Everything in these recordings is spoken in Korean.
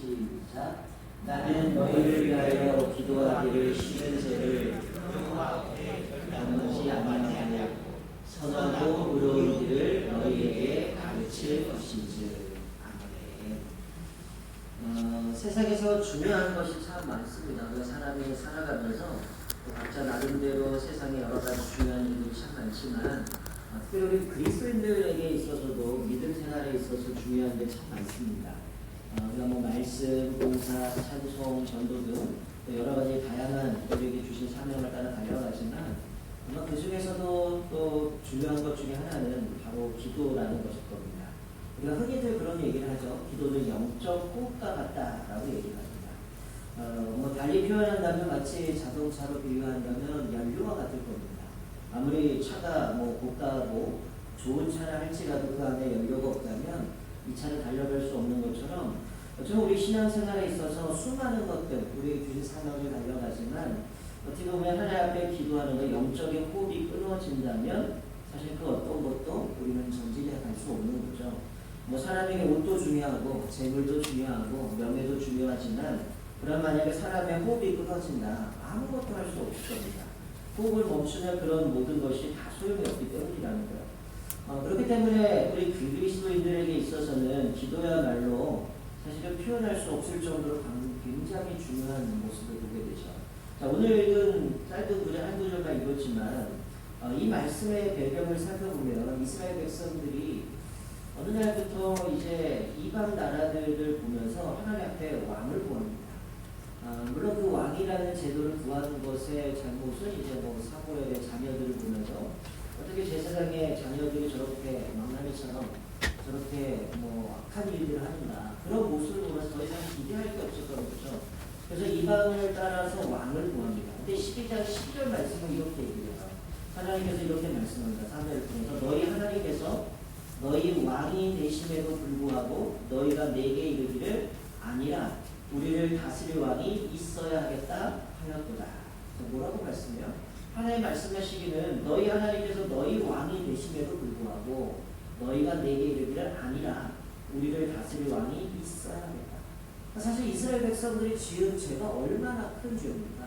시작. 나는 너희를 위하여 기도하기를 싫은 죄를 여호와 앞에 범하지 아니하고 선하고 의로운 길을 너희에게 가르칠 것인즉. 아멘. 세상에서 중요한 것이 참 많습니다. 우리가 사람이 살아가면서 각자 나름대로 세상에 여러 가지 중요한 일들이 참 많지만 특별히 그리스도인들에게 있어서도 믿음 생활에 있어서 중요한 게 참 많습니다. 우리가 뭐 말씀, 봉사, 찬송, 전도 등 여러 가지 다양한 우리에게 주신 사명을 따라 달려가지만 아마 그 중에서도 또 중요한 것 중에 하나는 바로 기도라는 것일 겁니다. 우리가 흔히들 그런 얘기를 하죠. 기도는 영적 호흡과 같다라고 얘기를 합니다. 뭐 달리 표현한다면 마치 자동차로 비유한다면 연료와 같을 겁니다. 아무리 차가 뭐 고가고 좋은 차라 할지라도 그 안에 연료가 없다면 이 차를 달려갈 수 없는 것처럼 저는 우리 신앙생활에 있어서 수많은 것들 우리에게 주신 사명을 달려가지만 어떻게 보면 하나님 앞에 기도하는 것 영적인 호흡이 끊어진다면 사실 그 어떤 것도 우리는 전진해 갈 수 없는 거죠. 뭐 사람에게 옷도 중요하고 재물도 중요하고 명예도 중요하지만 그럼 만약에 사람의 호흡이 끊어진다 아무것도 할 수 없을 겁니다. 호흡을 멈추면 그런 모든 것이 다 소용이 없기 때문이라는 거예요. 그렇기 때문에 우리 그리스도인들에게 있어서는 기도야말로 사실은 표현할 수 없을 정도로 굉장히 중요한 모습을 보게 되죠. 자, 오늘 읽은 짧은 구절 한 구절만 읽었지만 이 말씀의 배경을 살펴보면 이스라엘 백성들이 어느 날부터 이제 이방 나라들을 보면서 하나님 앞에 왕을 구합니다. 물론 그 왕이라는 제도를 구하는 것의 잘못은 이제 뭐 사무엘의 자녀들을 보면서 어떻게 제사장의 자녀들이 저렇게 망나니처럼 저렇게 뭐 악한 일들을 하는가 그런 모습을 보면서 더 이상 기대할 게 없었던 거죠. 그래서 이방을 따라서 왕을 구합니다. 근데 12장 10절 말씀은 이렇게 얘기해요. 하나님께서 이렇게 말씀합니다. 사무엘을 통해서 너희 하나님께서 너희 왕이 되심에도 불구하고 너희가 내게 이르기를 아니라 우리를 다스릴 왕이 있어야 하겠다 하였도다. 뭐라고 말씀해요? 하나님 말씀하시기는 너희 하나님께서 너희 왕이 되심에도 불구하고 너희가 내게 이르기를 아니라 우리를 다스릴 왕이 있어야 하겠다. 사실 이스라엘 백성들이 지은 죄가 얼마나 큰 죄입니까?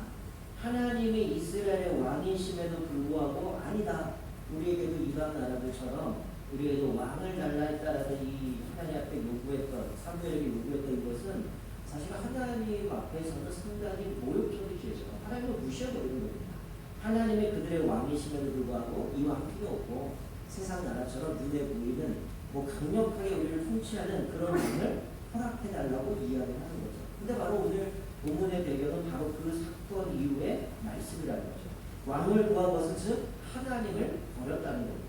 하나님이 이스라엘의 왕이심에도 불구하고 아니다. 우리에게도 이방 나라들처럼 우리에게도 왕을 달라 했다라는 이 하나님 앞에 요구했던 사무엘에게 요구했던 이것은 사실 하나님 앞에서는 상당히 모욕적인 죄죠. 하나님을 무시해버리는 겁니다. 하나님의 그들의 왕이심에도 불구하고 이 왕 필요 없고 세상 나라처럼 눈에 보이는 뭐 강력하게 우리를 통치하는 그런 왕을 허락해달라고 이야기를 하는 거죠. 근데 바로 오늘 본문의 배경은 바로 그 사건 이후의 말씀이라는 거죠. 왕을 구한 것은 즉 하나님을 버렸다는 겁니다.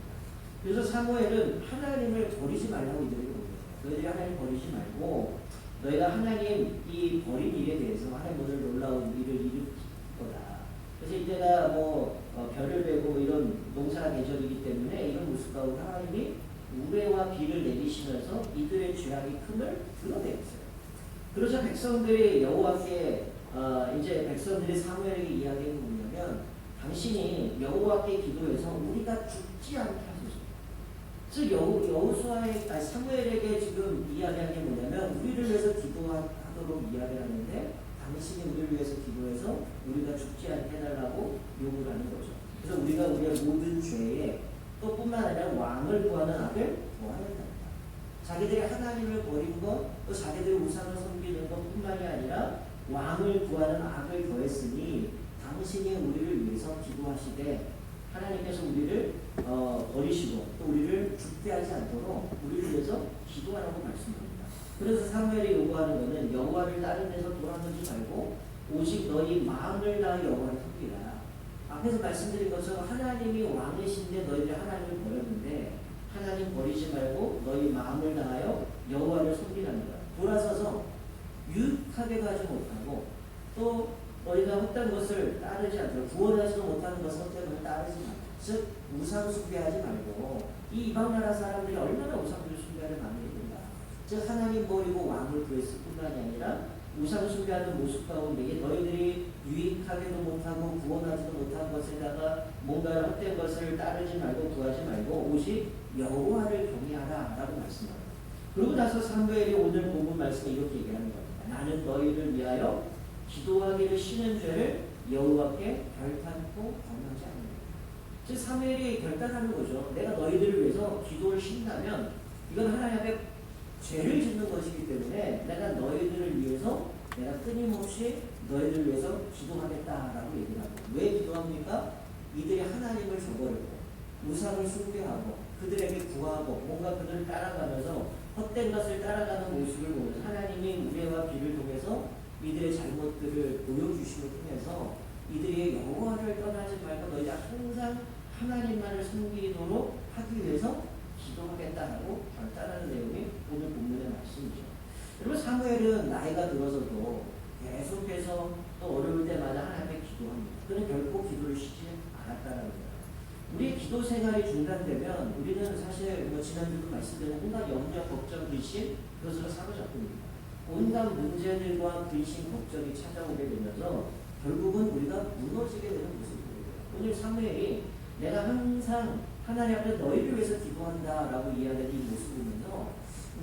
그래서 사무엘은 하나님을 버리지 말라고 이들에게 봅니다. 너희들이 하나님 버리지 말고 너희가 하나님 이 버린 일에 대해서 하나님 오늘 놀라운 일을 일으킬 거다. 그래서 이때가 뭐 별을 베고 이런 농사 계절이기 때문에 이런 모습 가운데 하나님이 우레와 비를 내리시면서 이들의 죄악이 큼을 드러내었어요. 그래서 백성들이 여호와께 이제 백성들이 사무엘에게 이야기한 게 뭐냐면 당신이 여호와께 기도해서 우리가 죽지 않게 하소서. 즉 여호수아의 사무엘에게 지금 이야기하는 게 뭐냐면 우리를 위해서 기도하도록 이야기를 하는데 당신이 우리를 위해서 기도해서 우리가 죽지 않게 해달라고 요구를 하는 거죠. 그래서 우리가 우리의 모든 죄에 또 뿐만 아니라 왕을 구하는 악을 구하야 된다. 자기들이 하나님을 버린 것, 또 자기들이 우상을 섬기는 것 뿐만이 아니라 왕을 구하는 악을 더했으니 당신이 우리를 위해서 기도하시되 하나님께서 우리를 버리시고 또 우리를 죽게 하지 않도록 우리를 위해서 기도하라고 말씀합니다. 그래서 사무엘이 요구하는 것은 여호와를 다른 데서 돌아서지 말고 오직 너희 마음을 다해 여호와를 섬기라. 앞에서 말씀드린 것처럼 하나님이 왕이신데 너희들이 하나님을 버렸는데 하나님 버리지 말고 너희 마음을 다하여 여호와를 섬기라는 거야. 돌아서서 유익하게 가지 못하고 또 너희가 헛된 것을 따르지 않도록 구원하지도 못하는 것을 헛된 것을 따르지 말고 즉 우상 숭배하지 말고 이 이방 나라 사람들이 얼마나 우상을 숭배하는 마음이겠는가. 즉 하나님 버리고 왕을 구했을 뿐만이 아니라 우상 숭배하는 모습 가운데 너희들이 유익하게도 못하고 구원하지도 못한 것에다가 뭔가 헛된 것을 따르지 말고 구하지 말고 오직 여호와를 경외하라 라고 말씀합니다. 그러고 나서 사무엘이 오늘 본문 말씀에 이렇게 얘기하는 겁니다. 나는 너희를 위하여 기도하기를 쉬는 죄를 여호와께 결단코 범하지 않는다. 즉 사무엘이 결단하는 거죠. 내가 너희들을 위해서 기도를 쉰다면 이건 하나님 앞에 죄를 짓는 것이기 때문에 내가 너희들을 위해서 내가 끊임없이 너희들을 위해서 기도하겠다라고 얘기를 하고, 왜 기도합니까? 이들이 하나님을 저버리고 우상을 숭배하고 그들에게 구하고 뭔가 그들을 따라가면서 헛된 것을 따라가는 모습을 보면서 하나님이 우레와 비를 통해서 이들의 잘못들을 보여주심을 통해서 이들이 여호와를 떠나지 말고 너희가 항상 하나님만을 섬기도록 하기 위해서 기도하겠다라고 결단하는 내용이 오늘 본문의 말씀이죠. 여러분 사무엘은 나이가 들어서도 계속해서 또 어려울 때마다 하나님께 기도합니다. 그는 결코 기도를 쉬지 않았다는 거예요. 우리의 기도 생활이 중단되면 우리는 사실 뭐 지난주도 말씀드린 온갖 염려, 걱정, 근심 그것으로 사로잡힙니다. 온갖 문제들과 근심, 걱정이 찾아오게 되면서 결국은 우리가 무너지게 되는 모습을 보여요. 오늘 사무엘이 내가 항상 하나님 앞에 너희를 위해서 기도한다라고 이야기하는 이 모습을 보면서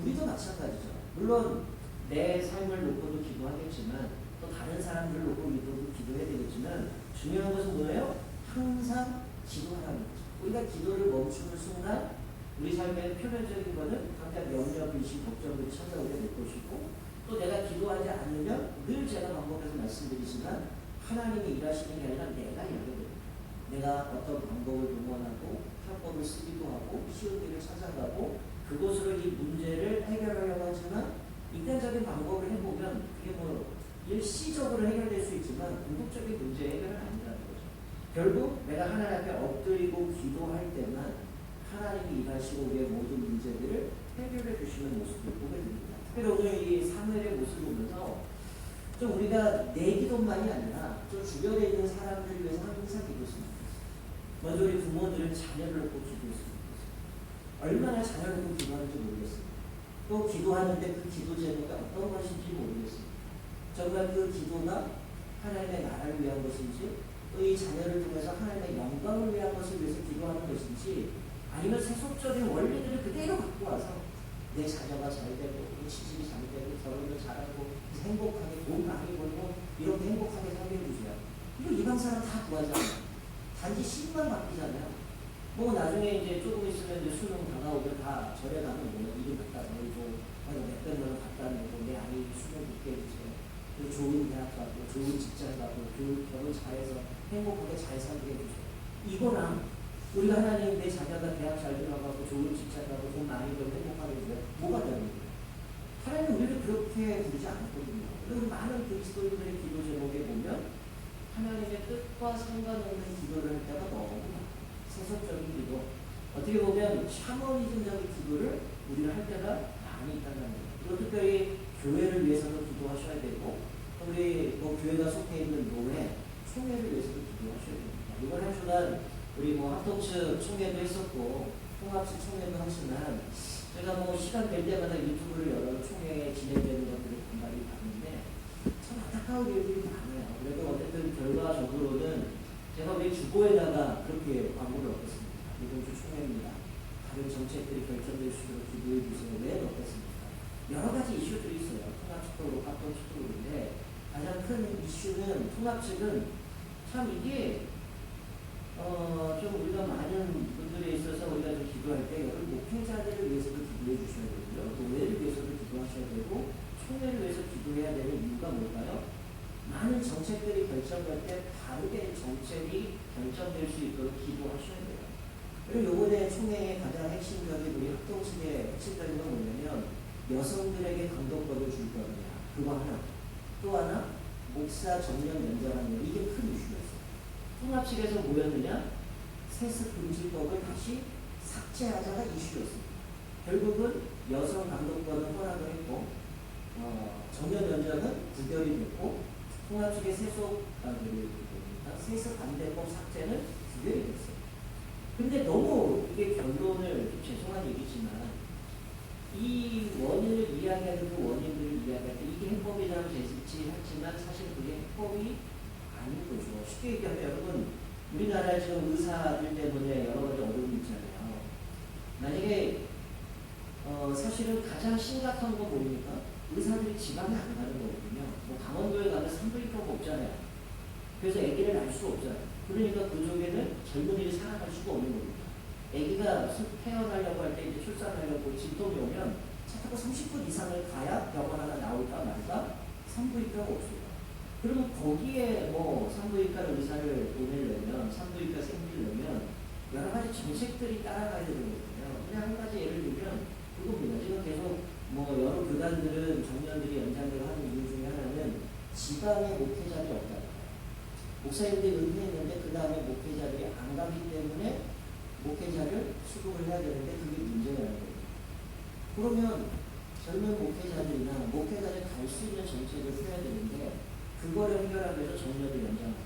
우리도 마찬가지죠. 물론 내 삶을 놓고도 기도하겠지만 또 다른 사람들을 놓고 기도해야 되겠지만 중요한 것은 뭐예요? 항상 기도하라는 거죠. 우리가 기도를 멈추는 순간 우리 삶의 표면적인 것은 각각 염려, 근심, 걱정들이 찾아오게 될 것이고 또 내가 기도하지 않으면 늘 제가 반복해서 말씀드리지만 하나님이 일하시는 게 아니라 내가 일하게 됩니다. 내가 어떤 방법을 동원하고 편법을 쓰기도 하고 쉬운 길을 찾아가고 그것으로 이 문제를 해결하려고 하지만 인간적인 방법을 해보면 그게 뭐 일시적으로 해결될 수 있지만 궁극적인 문제 해결은 아니라는 거죠. 결국 내가 하나님 앞에 엎드리고 기도할 때만 하나님이 일하시고 우리의 모든 문제들을 해결해 주시는 모습을 보게 됩니다. 특별히 오늘 이 사무엘의 모습을 보면서 좀 우리가 내 기도만이 아니라 좀 주변에 있는 사람들을 위해서 항상 기도했으면 좋겠어요. 먼저 우리 부모들은 자녀를 놓고 기도했으면 좋겠어요. 얼마나 자녀를 놓고 기도하는지 모르겠습니다. 또 기도하는데 그 기도 제목이 어떤 것인지 모르겠습니다. 정말 그 기도가 하나님의 나라를 위한 것인지 또 이 자녀를 통해서 하나님의 영광을 위한 것을 위해서 기도하는 것인지 아니면 세속적인 원리들을 그대로 갖고 와서 내 자녀가 잘 되고 내 시집이 잘 되고 결혼도 잘하고 행복하게 돈 많이 벌고 이렇게 행복하게 살게 해주세요. 이거 이방 사람 다 구하지 않아요. 단지 신만 바뀌잖아요. 뭐 나중에 이제 조금 있으면 이제 수능 다가오면 다 절에 가면 뭐 이름 갖다 내고 몇백만 원 갖다 내고 내 아이 수능 붙게 해주세요. 그리고 좋은 대학 가고 좋은 직장 가고 결혼 잘해서 행복하게 잘 살게 해주세요. 이거랑 우리가 하나님 내 자녀가 대학 잘 들어가고 좋은 직장 가고 돈 많이 벌고 행복하게 해주세요. 뭐가 다른 거예요? 하나님 우리를 그렇게 부르지 않았거든요. 그리고 많은 그리스도인들의 기도 제목에 보면 하나님의 뜻과 상관없는 기도를 할 때가 너무 많아요. 세속적인 기도, 어떻게 보면 샤머니즘적인 기도를 우리가 할 때가 많이 있다는 거예요. 그리고 특별히 교회를 위해서도 기도하셔야 되고 우리 뭐 교회가 속해 있는 노회, 총회를 위해서도 기도하셔야 됩니다. 이번 한 주간 우리 뭐 합동측 총회도 했었고 통합측 총회도 하지만 제가 뭐 시간 될 때마다 유튜브를 열어 총회에 진행되는 것들을 간간히 봤는데 참 안타까운 일들이 많아요. 그래도 어쨌든 결과적으로는 제가 우리 주보에다가 그렇게 광고를 넣겠습니다. 이번 주 총회입니다. 다른 정책들이 결정될 수 있도록 기도해 주세요. 왜 넣겠습니까? 여러 가지 이슈들이 있어요. 통합측도 그렇고 합동측도 그런데 가장 큰 이슈는 통합측은 참 이게 좀 우리가 많은 분들에 있어서 우리가 좀 기도할 때 여러 목회자들을 위해서도 기도해 주셔야 되고요. 노예를 위해서도 기도하셔야 되고 총회를 위해서 기도해야 되는 이유가 뭘까요? 많은 정책들이 결정될 때 바르게 정책이 결정될 수 있도록 기도하셔야 돼요. 그리고 요번에 총회의 가장 핵심적인 우리 합동측의 핵심적인 건 뭐냐면 여성들에게 감독권을 줄 거냐 그거 하나 또 하나 목사 정년 연장하는 이게 큰 이슈였어요. 통합측에서 뭐였느냐 세습 금지법을 다시 삭제하자가 이슈였습니다. 결국은 여성 감독권을 허락을 했고 정년 연장은 부결이 됐고 통합측의 세습 반대법 삭제는 부결이 됐어요. 근데 너무 이게 결론을 죄송한 얘기지만 이 원인을 이야기하는 그 원인들을 이야기할 때 이게 해법이라고 제시했지만 사실 그게 해법이 아닌 거죠. 쉽게 얘기하면 여러분 우리나라에 지금 의사들 때문에 여러 가지 어려움이 있잖아요. 만약에 사실은 가장 심각한 거 뭡니까? 의사들이 지방에 안 가는 거거든요. 뭐 강원도에 가면 산부인과가 없잖아요. 그래서 아기를 낳을 수가 없잖아요. 그러니까 그쪽에는 젊은이를 살아갈 수가 없는 겁니다. 아기가 태어나려고 할 때 이제 출산하려고 진통이 오면 차 타고 30분 이상을 가야 병원 하나 나올까 말까 산부인과가 없어요. 그러면 거기에 뭐 산부인과 의사를 보내려면 산부인과 생기려면 여러 가지 정책들이 따라가야 되는 거거든요. 그냥 한 가지 예를 들면 그겁니다. 지금 계속 뭐 여러 교단들은 청년들이 연장대로 하는 이유 중에 하나는 지방에 목회자들이 없다. 목사님들이 은퇴했는데 그 다음에 목회자들이 안 가기 때문에 목회자를 수급을 해야 되는데 그게 문제라는 거예요. 그러면 젊은 목회자들이나 목회자를 갈 수 있는 정책을 해야 되는데 그거를 해결하기 위해서 정년을 연장합니다.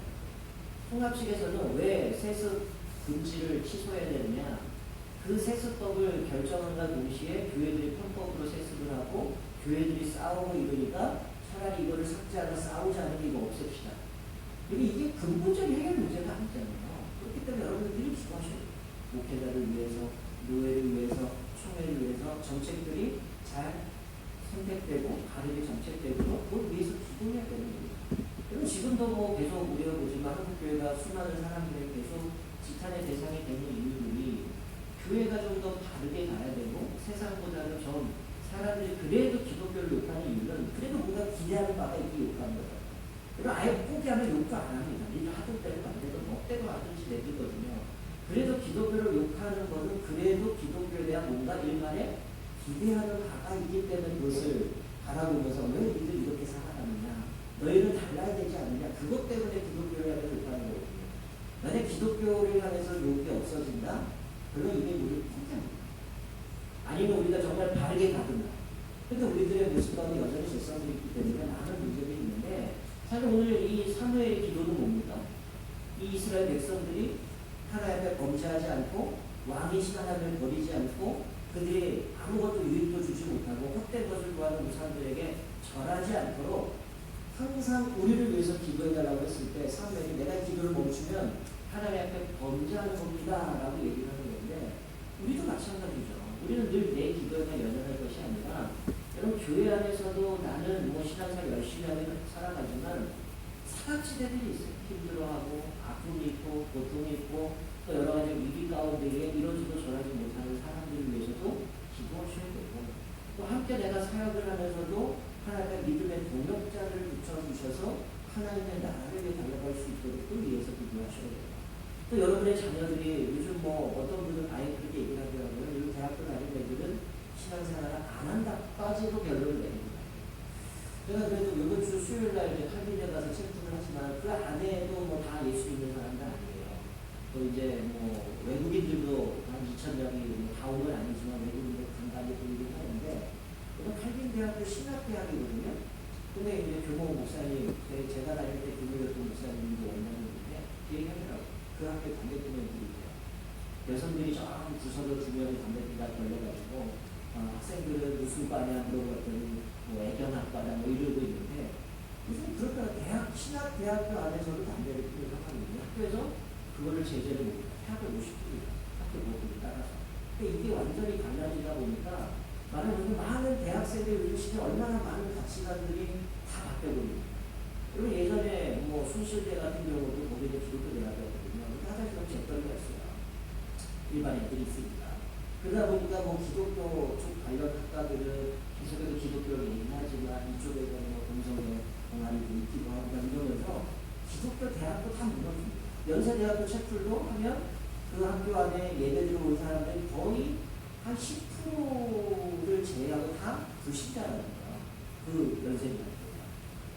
통합식에서는 왜 세습 금지를 취소해야 되느냐? 그 세습법을 결정한과 동시에 교회들이 편법으로 세습을 하고 교회들이 싸우고 이러니까 차라리 이거를 삭제하고 싸우지 않는 게 이거 없앱시다. 이게 근본적인 해결 문제가 아니잖아요. 그렇기 때문에 여러분들이 기도하셔야 돼요. 목회자를 위해서, 노예를 위해서, 총회를 위해서 정책들이 잘 선택되고 바르게 정책되고 그걸 위해서 기도해야 되는 겁니다. 그럼 지금도 뭐 계속 우리가 보지만 한국교회가 수많은 사람들이 계속 지탄의 대상이 되는 이유들이 교회가 좀 더 바르게 가야 되고 세상보다는 좀 사람들이 그래도 기독교를 욕하는 이유는 그래도 뭔가 기대하는 바가 있기 욕하는 거예요. 그리고 아예 포기하면 욕도 안 합니다. 니도 하도 때도 안 돼도 뭐 때도 하든지 내두거든요. 그래도 기독교를 욕하는 것은 그래도 기독교에 대한 뭔가 일말에 기대하는 바가 있기 때문에 그것을 바라보면서 왜 니들 이렇게 살아가느냐 너희는 달라야 되지 않느냐 그것 때문에 기독교를 향해서 욕하는 거거든요. 만약 기독교를 향해서 욕이 없어진다? 그러면 이게 우리 포기합니다. 아니면 우리가 정말 바르게 가든가. 근데 우리들의 모습 가운데 여전히 죄성들이 있기 때문에 많은 문제들이 있는데 사실 오늘 이 사무엘의 기도는 뭡니까? 이 이스라엘 백성들이 하나님 앞에 범죄하지 않고 왕이신 하나님을 버리지 않고 그들이 아무것도 유익도 주지 못하고 헛된 것을 구하는 그 사람들에게 절하지 않도록 항상 우리를 위해서 기도해달라고 했을 때 사무엘이 내가 기도를 멈추면 하나님 앞에 범죄하는 겁니다 라고 얘기를 하는 건데 우리도 마찬가지죠. 우리는 늘 내 기도에만 연연할 것이 아니라 여러분 교회 안에서도 나는 뭐 신앙생활 열심히 하면 살아가지만 사각지대들이 있어요. 힘들어하고 아픔이 있고 고통이 있고 또 여러 가지 위기 가운데에 이러지도 저러지 못하는 사람들을 위해서도 기도하셔야 되고 또 함께 내가 사역을 하면서도 하나님의 믿음의 동역자를 붙여주셔서 하나님의 나라를 위해 달려갈 수 있도록 또 위해서 기도하셔야 돼요. 또 여러분의 자녀들이 요즘 뭐 어떤 분은 아예 그렇게 얘기를 하더라고요. 요즘 대학교 다니는 애들은 신앙생활을 안 한다까지도 결론을 내립니다. 제가 그래도 이번 주 수요일 날 이제 칼빈에 가서 체크를 하지만 그 안에도 뭐 다 예수 믿는 사람들 아니에요. 또 이제 뭐 외국인들도 한 2,000명이 다 온 건 아니지만 외국인들 간간히 보이긴 하는데 이건 칼빈 대학교 신학대학이거든요. 근데 이제 교모 목사님, 제가 다닐 때 교모였던 목사님도 원장님인데 그 얘기 하더라고요. 그 학교 담배피는 애들이 있대요. 여성들이 저 구석에 두 명이 담배피다 걸려가지고 학생들은 무슨 과냐 물어봤더니 뭐 애견학과다 뭐 이러고 있는데 무슨 그럴까 신학대학교 안에서도 담배를 피우는 학교거든요. 학교에서 그거를 제재를 못 학교 50분이다. 학교 법을 따라서. 근데 이게 완전히 갈라지다 보니까 말하자면 많은 대학생들 요즘 시대 얼마나 많은 가치관들이 다 바뀌어버립니다. 그리고 예전에 뭐 순실대 같은 경우도 거기에 기독교 대학이었거든요. 화장실은 재떨기가 있어요. 일반 애들이 있으니까. 그러다 보니까 뭐 기독교 쪽 관련 학과들은 계속해서 기독교를 얘기하지만 이쪽에서 뭐 동성애 동아리도 있기도 하고 이러면서 기독교 대학도 다 무너집니다. 연세대학교 채플도 하면 그 학교 안에 예배 들어온 사람들이 거의 한 10%를 제외하고 다 불신자라는 거야. 그 연세대학교.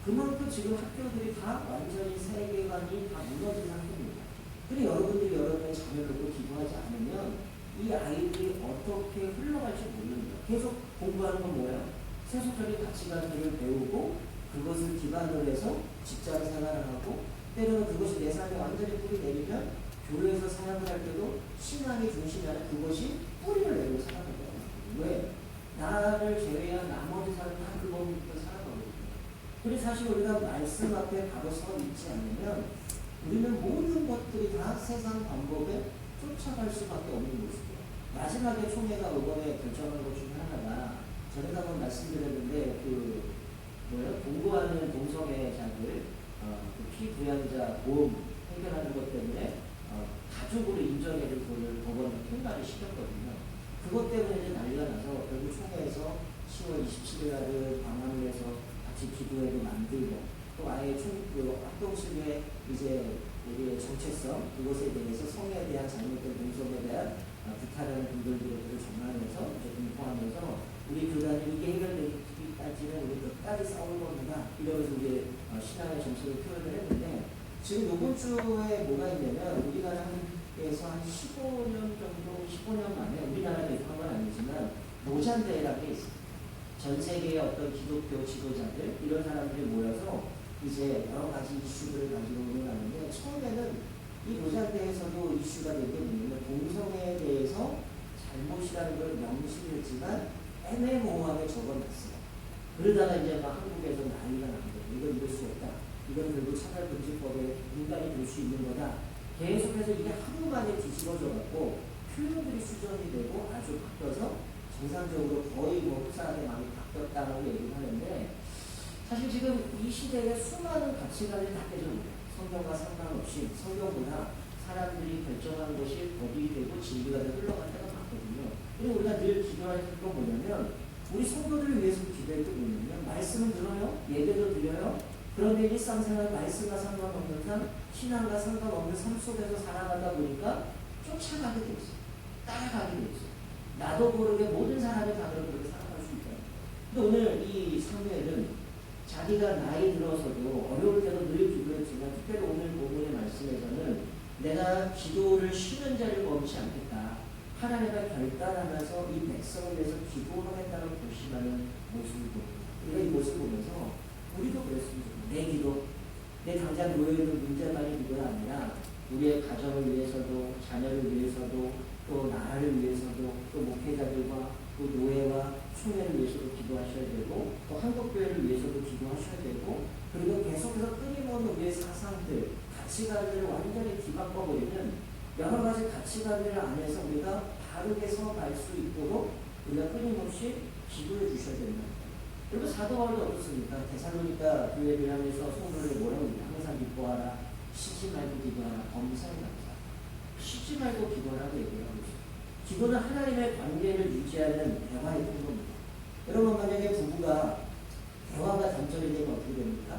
그만큼 지금 학교들이 다 완전히 세계관이 다 무너진 상태입니다. 근데 여러분들이 여러분의 자녀를 놓고 기도하지 않으면 이 아이들이 어떻게 흘러갈지 모릅니다. 계속 공부하는 건 뭐예요? 세속적인 가치관들을 배우고 그것을 기반으로 해서 직장 생활을 하고 때로는 그것이 내 삶에 완전히 뿌리 내리면 교회에서 사역을 할 때도 신앙의 중심이 아니라 그것이 뿌리를 내리고 살아가는 거예요. 왜? 나를 제외한 나머지 사람은 다 그 몸 밑에 살아가거든요. 그래서 사실 우리가 말씀 앞에 바로 서 있지 않으면 우리는 모든 것들이 다 세상 방법에 쫓아갈 수밖에 없는 모습이에요. 마지막에 총회가 이번에 결정한 것 중에 하나가 전에 한번 말씀드렸는데 공부하는 동성애자들 그 피부양자 보험 해결하는 것 때문에 가족으로 인정해줄 돈을 법원에 통과를 시켰거든요. 그것 때문에 이제 난리가 나서 결국 총회에서 10월 27일 날은 방황을 해서 같이 기도회도 만들고 또 아예 합동식의 이제 우리의 정체성 그것에 대해서 성에 대한 잘못된 동성에 대한 비판하는 분들도 전환해서 이제 공포하면서 우리 교단이 이게 해결되기까지는 우리 끝까지 싸울 겁니다. 이러면서 이제 신앙의 정체를 표현을 했는데 지금 이번 주에 뭐가 있냐면 우리나라에서 한 15년 정도 15년 만에 우리나라에서 한 건 아니지만 로잔대회라는 게 있어요. 전 세계의 어떤 기독교 지도자들 이런 사람들이 모여서 이제 여러 가지 이슈들을 가지고 논하는데 처음에는 이 로잔대에서도 이슈가 된 게 뭐냐면 동성애에 대해서 잘못이라는 걸 명시했지만 애매모호하게 적어놨어요. 그러다가 이제 막 한국에서 난리가 난 거예요. 이건 이럴 수 없다. 이건 결국 차별금지법에 민감이 될 수 있는 거다. 계속해서 이게 하루 만에 뒤집어져 갖고 표현들이 수정이 되고 아주 바뀌어서 정상적으로 거의 흡사하게 많이 바뀌었다라고 얘기를 하는데 사실 지금 이 시대에 수많은 가치관이 다 깨져버려요. 성경과 상관없이 성경보다 사람들이 결정한 것이 법이 되고 진리가 되고 흘러갈 때가 많거든요. 그리고 우리가 늘 기도할 건 뭐냐면 우리 성도들을 위해서 기도할 때 뭐냐면 말씀을 들어요. 예배도 드려요. 그런데 일상생활 말씀과 상관없는 삶, 신앙과 상관없는 삶 속에서 살아가다 보니까 쫓아가게 돼 있어요. 따라가게 돼 있어요. 나도 모르게 모든 사람이 다 그렇게 살아갈 수 있다. 근데 오늘 이 사무엘은 자기가 나이 들어서도 어려울 때도 늘 기도했지만 특별히 오늘 본문의 말씀에서는 내가 기도를 쉬는 자를 범치 않겠다. 하나님과 결단하면서 이 백성을 위해서 기도하겠다는 결심하는 모습을 봅니다. 우리가 이 모습을 보면서 우리도 그랬습니다. 내 기도, 내 당장 놓여있는 문제만의 기도가 아니라 우리의 가정을 위해서도 자녀를 위해서도 또 나라를 위해서도 또 목회자들과 또 노예와 총회를 위해서도 기도하셔야 되고 또 한국교회를 위해서도 기도하셔야 되고 그리고 계속해서 끊임없는 우리의 사상들, 가치관들을 완전히 뒤바꿔버리는 여러 가지 가치관들 안에서 우리가 바르게 서갈 수 있도록 우리가 끊임없이 기도해 주셔야 된다. 여러분 사도 바울도 어떻습니까? 데살로니가 교회를 향해서 성도를 뭐라고 합니까? 항상 기뻐하라, 쉬지 말고 기도하라, 범사에 감사. 쉬지 말고 기도하라고 얘기하고 있어요. 기도는 하나님의 관계를 유지하는 대화의 통로입니다. 여러분 만약에 부부가 대화가 단절이 되면 어떻게 됩니까?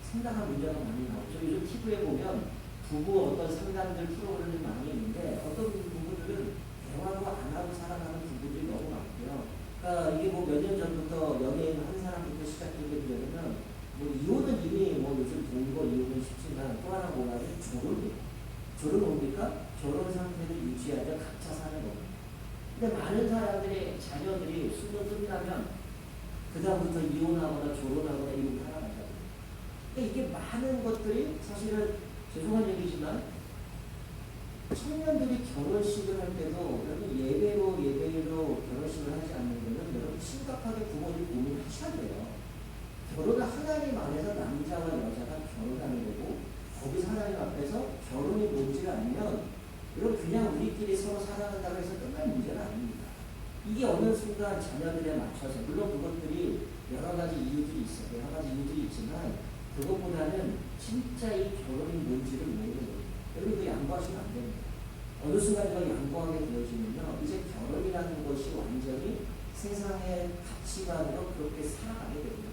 상당한 문제가 많이 나오죠. 요즘 TV에 보면 부부 어떤 상담들 프로그램이 많이 있는데 어떤 부부들은 대화도 안 하고 살아가는 부부들이 너무 많고요. 그러니까 이게 뭐 몇 년 전부터 연예인 한 사람부터 시작되게 되면 뭐 이혼은 이미 뭐 요즘 동거 이혼은 쉽지만 또 하나 뭐냐면 결혼이에요. 결혼 뭡니까? 결혼 상태를 유지하자 각자 사는 겁니다. 근데 많은 사람들의 자녀들이 수능 끝나면 그다음부터 이혼하거나 결혼하거나 이런 살아가잖아요. 근데 이게 많은 것들이 사실은 죄송한 얘기지만 청년들이 결혼식을 할 때도 여러분 예배로 결혼식을 하지 않는 것은 여러분 심각하게 부모님 고민하셔야 돼요. 결혼은 하나님 안에서 남자와 여자가 결혼하는 거고 거기서 하나님 앞에서 결혼이 뭔지를 알면 여러분 그냥 우리끼리 서로 사랑한다고 해서 끝날 문제는 아닙니다. 이게 어느 순간 자녀들에 맞춰서 물론 그것들이 여러 가지 이유들이 있어요. 여러 가지 이유들이 있지만 그것보다는 진짜 이 결혼이 뭔지를 모르는 거예요. 여러분 그 양보하시면 안 됩니다. 어느 순간 이걸 양보하게 되어지면요. 이제 결혼이라는 것이 완전히 세상의 가치관으로 그렇게 살아가게 됩니다.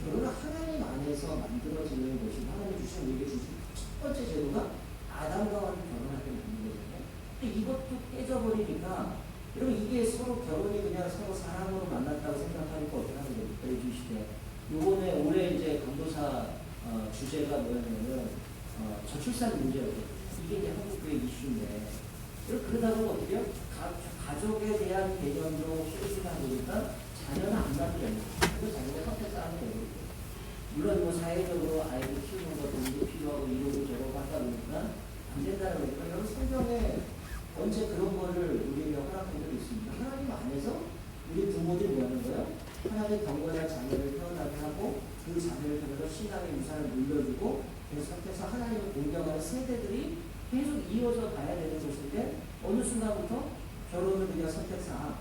결혼은 하나님 안에서 만들어지는 것이 하나님 주신 우리에게 주신 첫 번째 제도가 아담과 하와를 결혼하게 만든 거잖아요. 근데 이것도 깨져버리니까 여러분 이게 서로 결혼이 그냥 서로 사랑으로 만났다고 생각하니까 어떻게 하는 겁니까? 이 시대. 요번에 올해 이제 강도사 주제가 뭐였냐면 저출산 문제였거든요. 이게 이제 한국교회 이슈인데 그러다 보면 어떻게 해요? 가족에 대한 개념도 실수하다 보니까 자녀는 안 낳으려고 그래서 자녀가 선택을 하는 거거든요. 물론 뭐 사회적으로 아이를 키우는 거 돈도 필요하고 이러고 저러고 하다 보니까 안 된다는 거니까 여러분 성경에 언제 그런 거를 우리에게 허락한 적이 있습니다. 하나님 안에서 우리 부모들이 뭐 하는 거예요? 하나님 경건한 자녀를 태어나게 하고 그 자녀를 통해서 신앙의 유산을 물려주고 계속해서 하나님을 공경하는 세대들이 계속 이어져 가야 되는 것인데 어느 순간부터 결혼을 그냥 선택사항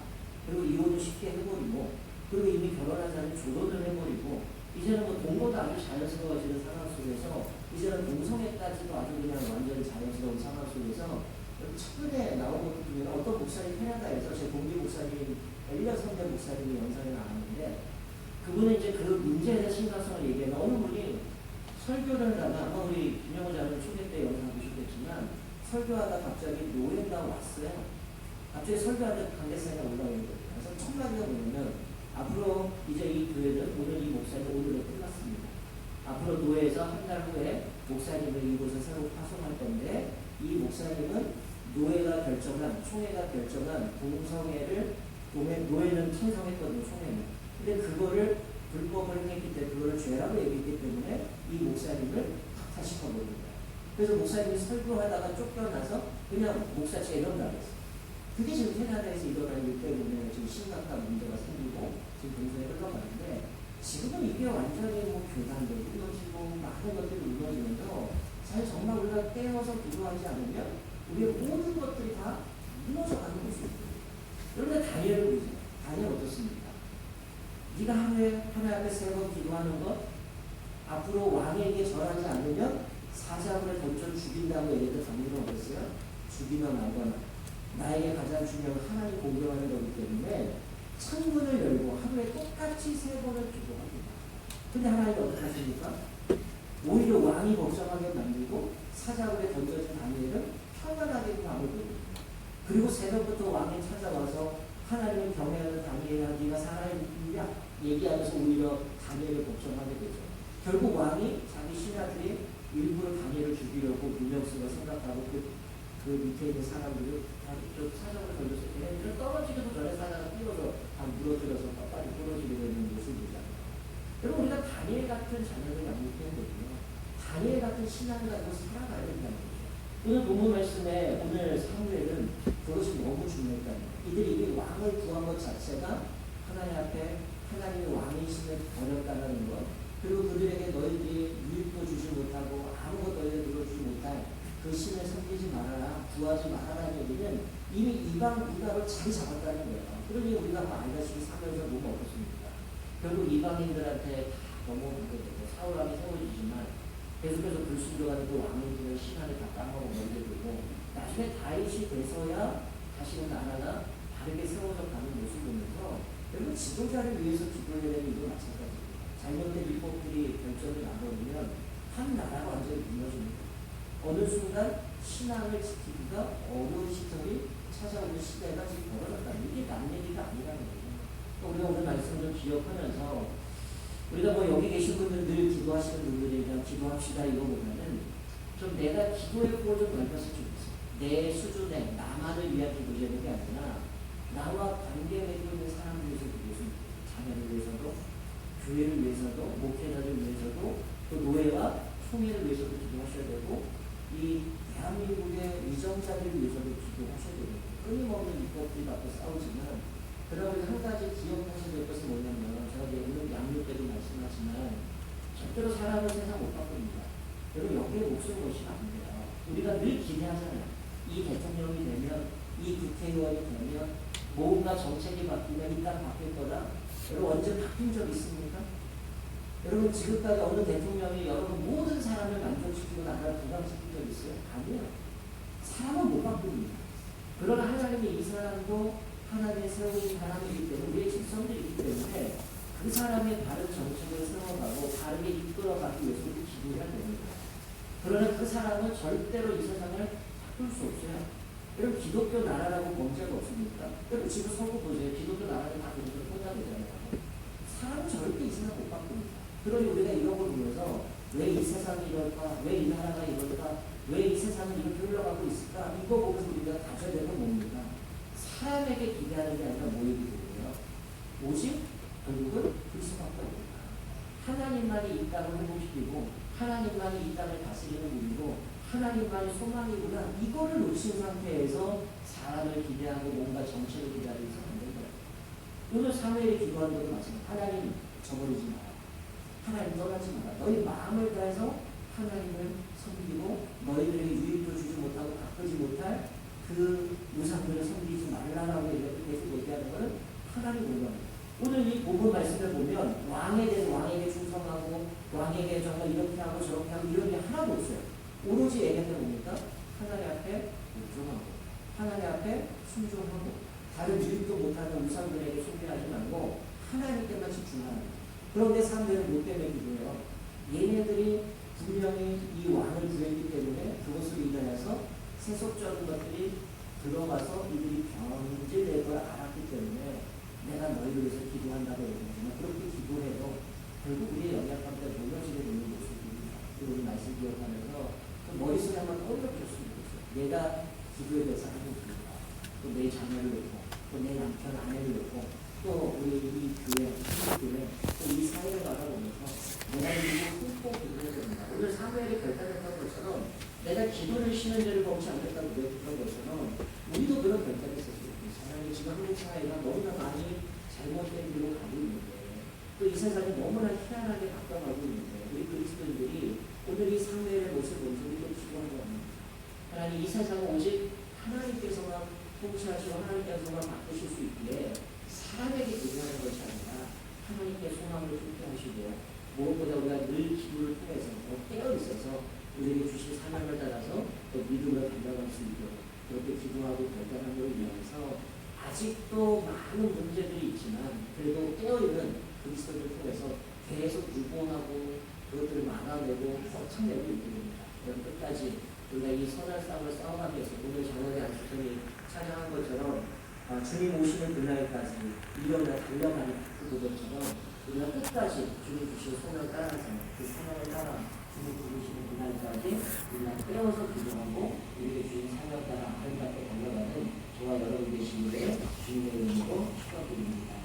그리고 이혼을 쉽게 해버리고, 그리고 이미 결혼한 사람이 조론을 해버리고, 이제는 뭐 동거도 아주 자연스러워지는 상황 속에서, 이제는 동성애까지도 아주 그냥 완전히 자연스러운 상황 속에서, 최근에 나온 것 중에 어떤 목사님 캐나다에서 제 동기 목사님, 1년 선배 목사님이 영상에 나왔는데, 그분은 이제 그 문제에 대한 심각성을 얘기하면 어느 분이 설교를 하다가, 아마 우리 김영호 장로님 초대 때 영상 보셨겠지만, 설교하다 갑자기 노예가 왔어요. 갑자기 설교하다 관계사가 올라오는 거예요. 그래서 첫 마디가 뭐냐면, 앞으로 이제 이 교회는 오늘 이 목사님 오늘로 끝났습니다. 앞으로 노예에서 한 달 후에 목사님을 이곳에 새로 파송할 건데, 이 목사님은 노예가 결정한, 총회가 결정한 동성애를, 노예는 찬성했거든요, 총회는. 근데 그거를 불법을 했기 때문에, 그거를 죄라고 얘기했기 때문에 이 목사님을 박탈시켜버린 거예요. 그래서 목사님이 설교하다가 쫓겨나서 그냥 목사 재련 당했어요. 그게 지금 캐나다에서 일어나는 일 때문에 지금 심각한 문제가 생기고 지금 동성애 흘러가는데, 지금은 이게 완전히 뭐 교단도 무너지고 많은 것들이 무너지면서 사실 정말 우리가 깨어서 기도하지 않으면 우리의 모든 것들이 다 무너져가는 것입니다. 그런데 다니엘을 보세요. 다니엘 어떻습니까? 네가 하나님 앞에 3번 기도하는 것, 앞으로 왕에게 절하지 않으면 사자굴에 던져 죽인다고 얘기해도 다니엘은 어땠어요? 죽이나 말거나 나에게 가장 중요한 하나님 공경하는 거기 때문에 창문을 열고 하루에 똑같이 3번을 기도합니다. 근데 하나님이 어떻게 하십니까? 오히려 왕이 걱정하게 만들고 사자굴에 던져진 다니엘은 평안하게 밤을 보냅니다. 그리고 새벽부터 왕이 찾아와서 하나님을 경외하는 다니엘아 네가 살아있느냐 얘기하면서 오히려 다니엘을 걱정하게 되죠. 결국 왕이 자기 신하들이 일부러 다니엘을 죽이려고 유명수가 생각하고 그 밑에 있는 사람들을 다 이쪽 사정을 던져서 걔네들은 떨어지기도 전에 사자가 뛰어서 다 물어들어서 빡빡이 떨어지게 되는 모습이잖아요. 여러분 우리가 다니엘 같은 자녀를 양육해야 되거든요. 다니엘 같은 신앙을 가지고 살아가야 된다는 거죠. 오늘 본문 말씀에 오늘 사무엘은 그것이 너무 중요했다는 거예요. 이들이 이미 왕을 구한 것 자체가 하나님 앞에 하나님의 왕이심을 버렸다는 것, 그리고 그들에게 너희들이 유익도 주지 못하고 아무것도 너희에게 들어주지 못할 그 신을 섬기지 말아라, 구하지 말아라는 얘기는 이미 이방 문화를 잘 잡았다는 거예요. 그러니 우리가 알다시피 사면서 뭐가 없었습니까? 결국 이방인들한테 다 넘어가게 되고 사울왕이 세워지지만 계속해서 불순종하는 그 왕들의 신앙을 다 까먹어버리게 되고 나중에 다윗이 돼서야 다시는 나라가 바르게 세워져 가는 모습을 보면서 여러분 지도자를 위해서 기도해야 되는 이도 마찬가지입니다. 잘못된 율법들이 결정이 나버리면 한 나라가 완전히 무너집니다. 어느 순간 신앙을 지키기가 어려운 시점이 찾아오는 시대가 지금 벌어졌다. 이게 남 얘기가 아니라는 거죠. 우리가 오늘 말씀을 좀 기억하면서 우리가 뭐 여기 계신 분들 늘 기도하시는 분들이 그냥 기도합시다 이거보다는 좀 내가 기도의 폭을 좀 넓혔으면 좋겠어요. 내 수준에 나만을 위한 기도 제목이 아니라 나와 관계 맺고 있는 사람들 위해서 기도했으면 좋겠어요. 자녀를 위해서도 교회를 위해서도 목회자를 위해서도 또 노예와 총회를 위해서도 기도하셔야 되고 이 대한민국의 위정자들을 위해서도 기도하셔야 되고 끊임없는 입법들이 앞에 싸우지만 그러면 한 가지 기억하셔야 될 것은 뭐냐면 제가 오늘 양육 때도 말씀하지만 절대로 사람을 세상 못 바꿉니다. 여러분 여기에 목숨 것이 안 돼요. 우리가 늘 기대하잖아요. 이 대통령이 되면 이 국회의원이 되면 뭔가 정책이 바뀌면 이 땅 바뀔 거다. 여러분 언제 바뀐 적 있습니까? 여러분 지금까지 어느 대통령이 여러분 모든 사람을 만족시키고 나라를 부강시킨 적 있어요? 아니에요. 사람은 못 바꿉니다. 그러나 하나님이 이 사람도 하나님의 세우신 사람이기 때문에 우리의 직성들이기 때문에 그 사람의 바른 정책을 세워가고 바르게 이끌어가기 위해서 우리 기도해야 됩니다. 그러나 그 사람은 절대로 이 세상을 바꿀 수 없어요. 여러분 기독교 나라라고 범죄가 없습니까? 여러분 지금 서구 보세요. 기독교 나라는 다 그렇게 포장되잖아요. 사람은 절대 이 세상 못 바꿉니다. 그러니 우리가 이런 걸 보면서 왜 이 세상이 이럴까? 왜 이 나라가 이럴까? 왜 이 세상은 이렇게 흘러가고 있을까? 이거 보면서 우리가 가져야 되는 건 뭡니까? 사람에게 기대하는 게 아니라 뭐에 기대해요? 오직 결국은 그리스도밖에 없다. 하나님만이 이 땅을 회복시키고 하나님만이 이 땅을 다스리는 분이고 하나님만이 소망이구나. 이거를 놓친 상태에서 사람을 기대하고 뭔가 정책을 기다리면서 안 된다. 오늘 사무엘이 기도하는 것도 마찬가지입니다. 하나님 저버리지 마라. 하나님 떠나지 마라. 너희 마음을 다해서 하나님을 섬기고 너희들에게 유익도 주지 못하고 바꾸지 못할 그 우상들을 섬기지 말라라고 계속 얘기하는 것은 하나님 공간. 오늘 이 본문 말씀을 보면 왕에 대해서 왕에게 충성하고 왕에게 정말 이렇게 하고 저렇게 하고 이런 게 하나도 없어요. 오로지 얘기하는 뭡니까? 하나님 앞에 묵종하고 하나님 앞에 순종하고 다른 이웃도 못하는 우상들에게 숭배하지 말고 하나님께만 집중하는. 그런데 사람들은 뭐 때문에 기도해요? 얘네들이 분명히 이 왕을 구했기 때문에 그것을 인하여서 세속적인 것들이 들어가서 이들이 변질될 걸 알았기 때문에 내가 너희를 위해서 기도한다고 얘기하지만 그렇게 기도해도 결국 우리의 연약함 때문에 무너지게 되는 모습입니다. 그리고 우리 말씀 기억하면서 그 머릿속에 한번 떠올려줬으면 좋겠어요. 내가 기도에 대해서 하는 기도가 또 내 자녀를 놓고 또 내 남편 아내를 놓고 또 우리 이 교회, 한국교회 또 이 사회를 바라보면서 내가 이거 꼭 기도해야 된다. 오늘 사무엘이 결단했던 것처럼 내가 기도를 쉬는 죄를 범치 않겠다고 그랬던 것처럼 우리도 그런 결단을 했었어요. 하나님 지금 한국 사회가 너무나 많이 잘못된 길로 가고 있는데 또 이 세상이 너무나 희한하게 바뀌어가고 있는데 우리 그리스도인들이 오늘 이 사무엘의 모습을 보면서 우리도 기도하는 겁니다. 하나님 이 세상은 오직 하나님께서만 통치하시고 하나님께서만 바꾸실 수 있기에 사람에게 기도하는 것이 아니라 하나님께 소망을 쏟게 하시고 무엇보다 우리가 늘 기도를 통해서 깨어 있어서 우리에게 주신 사명을 따라서 또 믿음을 감당할 수 있도록 그렇게 기도하고 결단한 걸 위해서 아직도 많은 문제들이 있지만 그래도 깨어있는 그리스도를 통해서 계속 유보하고 그것들을 막아내고 버텨내고 있게 됩니다. 그럼 끝까지 우리가 이 선한 싸움을 싸워가기 위해서 오늘 장로의 안수선이 찬양한 것처럼 주님 오시는 그날까지 일어나 달려가는 그것처럼 우리가 끝까지 주님 주신 소명을 따라서 그 소명을 따라 주님 부르시는 그날까지 우리가 깨어서 기도하고 우리에게 주신 사명 따라 아름답게 달려가는 저와 여러분 되시기를 주님의 이름으로 축복드립니다.